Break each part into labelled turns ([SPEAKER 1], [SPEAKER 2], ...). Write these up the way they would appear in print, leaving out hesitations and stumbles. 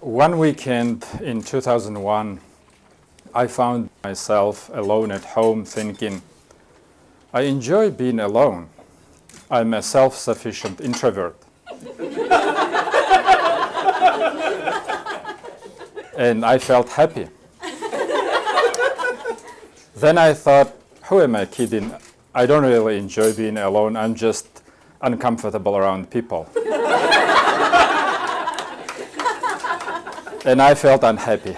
[SPEAKER 1] One weekend in 2001, I found myself alone at home thinking, I enjoy being alone. I'm a self-sufficient introvert. And I felt happy. Then I thought, who am I kidding? I don't really enjoy being alone. I'm just uncomfortable around people. And I felt unhappy.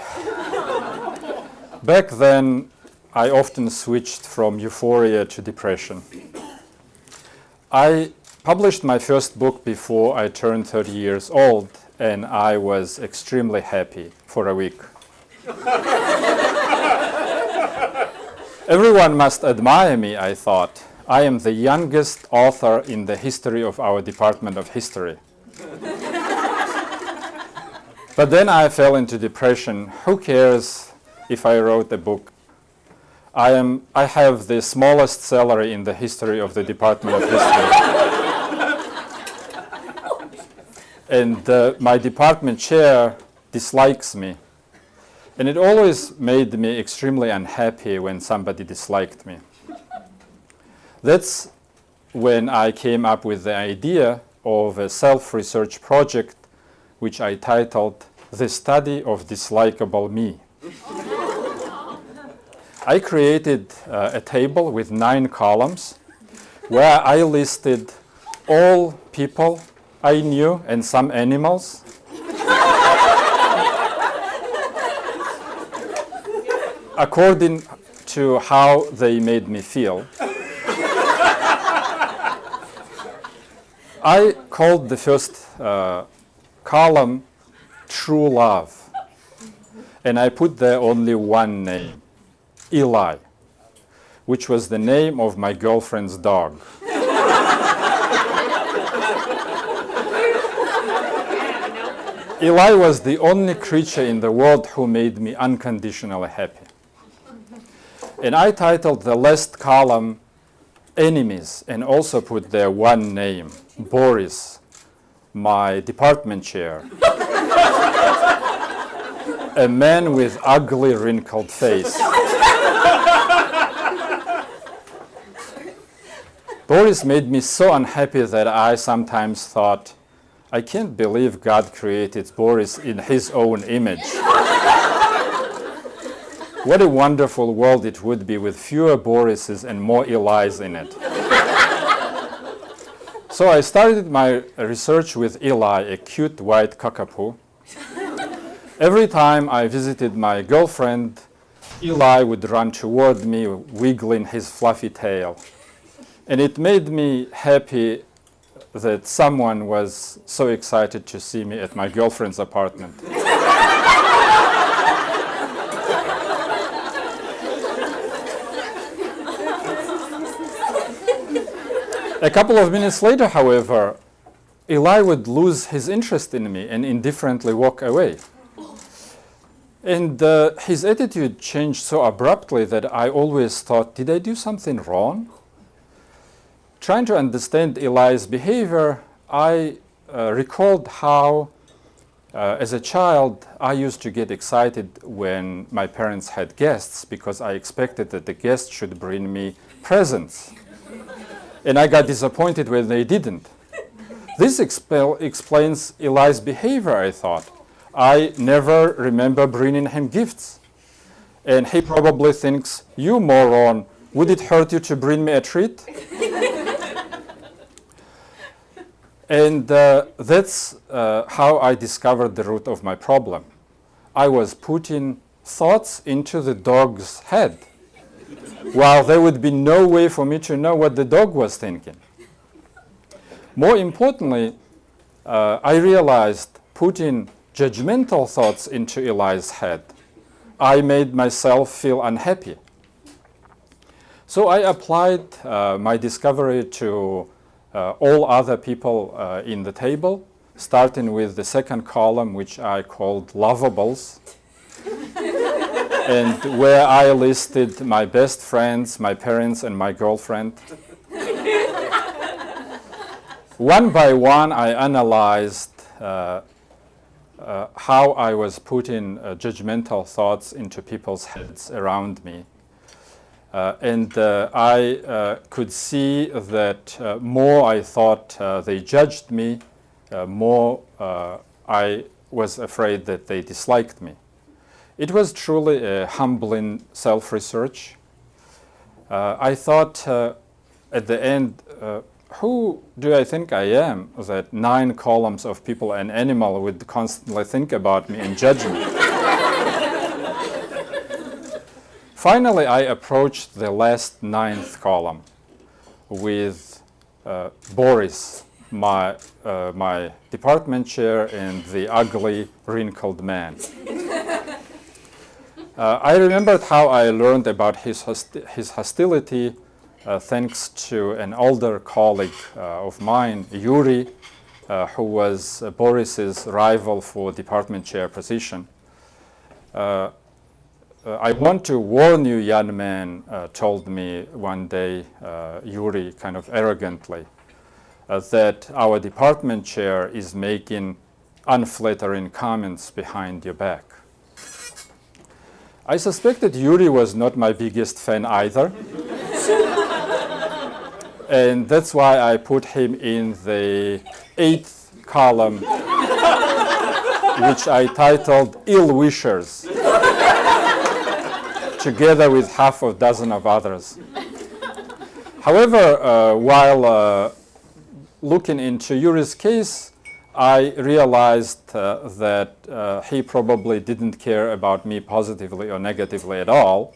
[SPEAKER 1] Back then, I often switched from euphoria to depression. I published my first book before I turned 30 years old, and I was extremely happy for a week. Everyone must admire me, I thought. I am the youngest author in the history of our Department of History. But then I fell into depression. Who cares if I wrote a book? I have the smallest salary in the history of the Department of History. And my department chair dislikes me. And it always made me extremely unhappy when somebody disliked me. That's when I came up with the idea of a self-research project which I titled The Study of Dislikable Me. I created a table with 9 columns where I listed all people I knew and some animals according to how they made me feel. I called the first column True Love, and I put there only one name, Eli, which was the name of my girlfriend's dog. Eli was the only creature in the world who made me unconditionally happy. And I titled the last column Enemies, and also put there one name, Boris, my department chair. A man with ugly, wrinkled face. Boris made me so unhappy that I sometimes thought, I can't believe God created Boris in his own image. What a wonderful world it would be with fewer Borises and more Elis in it. So I started my research with Eli, a cute white cockapoo. Every time I visited my girlfriend, Eli would run toward me, wiggling his fluffy tail. And it made me happy that someone was so excited to see me at my girlfriend's apartment. A couple of minutes later, however, Eli would lose his interest in me and indifferently walk away. And his attitude changed so abruptly that I always thought, did I do something wrong? Trying to understand Eli's behavior, I recalled how, as a child, I used to get excited when my parents had guests because I expected that the guests should bring me presents. And I got disappointed when they didn't. This explains Eli's behavior, I thought. I never remember bringing him gifts. And he probably thinks, you moron, would it hurt you to bring me a treat? And that's how I discovered the root of my problem. I was putting thoughts into the dog's head, while there would be no way for me to know what the dog was thinking. More importantly, I realized putting judgmental thoughts into Eli's head, I made myself feel unhappy. So I applied my discovery to all other people in the table, starting with the second column, which I called Lovables, and where I listed my best friends, my parents, and my girlfriend. One by one, I analyzed how I was putting judgmental thoughts into people's heads around me. And I could see that more I thought they judged me, more I was afraid that they disliked me. It was truly a humbling self-research. I thought at the end, who do I think I am that 9 columns of people and animal would constantly think about me and judge me? Finally, I approached the last 9th column with Boris, my department chair, and the ugly, wrinkled man. I remembered how I learned about his hostility thanks to an older colleague of mine, Yuri, who was Boris's rival for department chair position. I want to warn you, young man, told me one day, Yuri, kind of arrogantly, that our department chair is making unflattering comments behind your back. I suspected Yuri was not my biggest fan either. And that's why I put him in the 8th column, which I titled Ill Wishers, together with half a dozen of others. However, while looking into Yuri's case, I realized that he probably didn't care about me positively or negatively at all.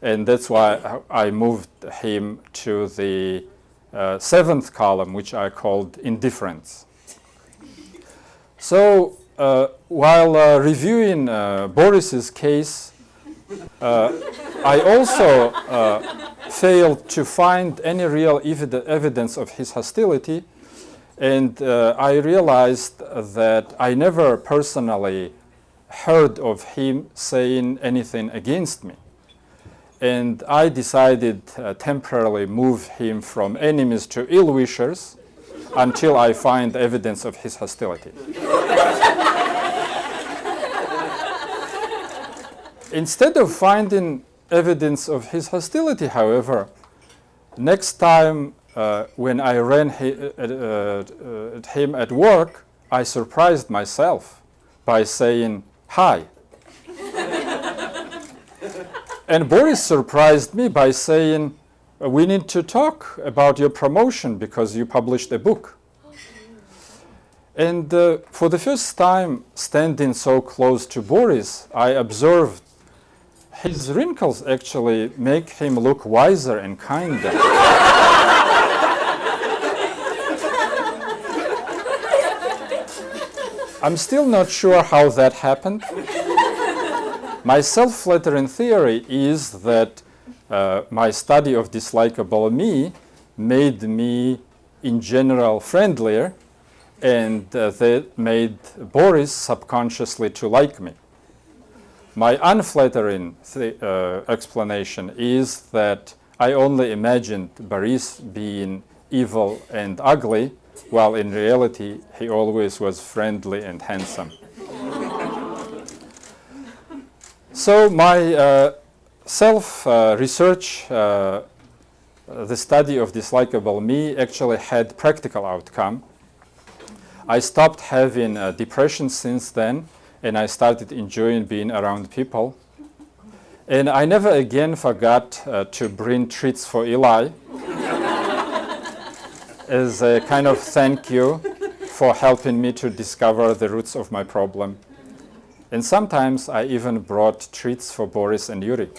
[SPEAKER 1] And that's why I moved him to the 7th column, which I called indifference. So while reviewing Boris's case, I also failed to find any real evidence of his hostility, and I realized that I never personally heard of him saying anything against me. And I decided temporarily move him from enemies to ill-wishers until I find evidence of his hostility. Instead of finding evidence of his hostility, however, next time when I ran at him at work, I surprised myself by saying, "Hi." And Boris surprised me by saying, "We need to talk about your promotion because you published a book." And for the first time, standing so close to Boris, I observed his wrinkles actually make him look wiser and kinder. I'm still not sure how that happened. My self-flattering theory is that my study of Dislikable Me made me, in general, friendlier, and that made Boris subconsciously to like me. My unflattering explanation is that I only imagined Boris being evil and ugly, while in reality he always was friendly and handsome. So my self-research, the study of Dislikable Me, actually had practical outcome. I stopped having depression since then, and I started enjoying being around people. And I never again forgot to bring treats for Eli as a kind of thank you for helping me to discover the roots of my problem. And sometimes I even brought treats for Boris and Yuri.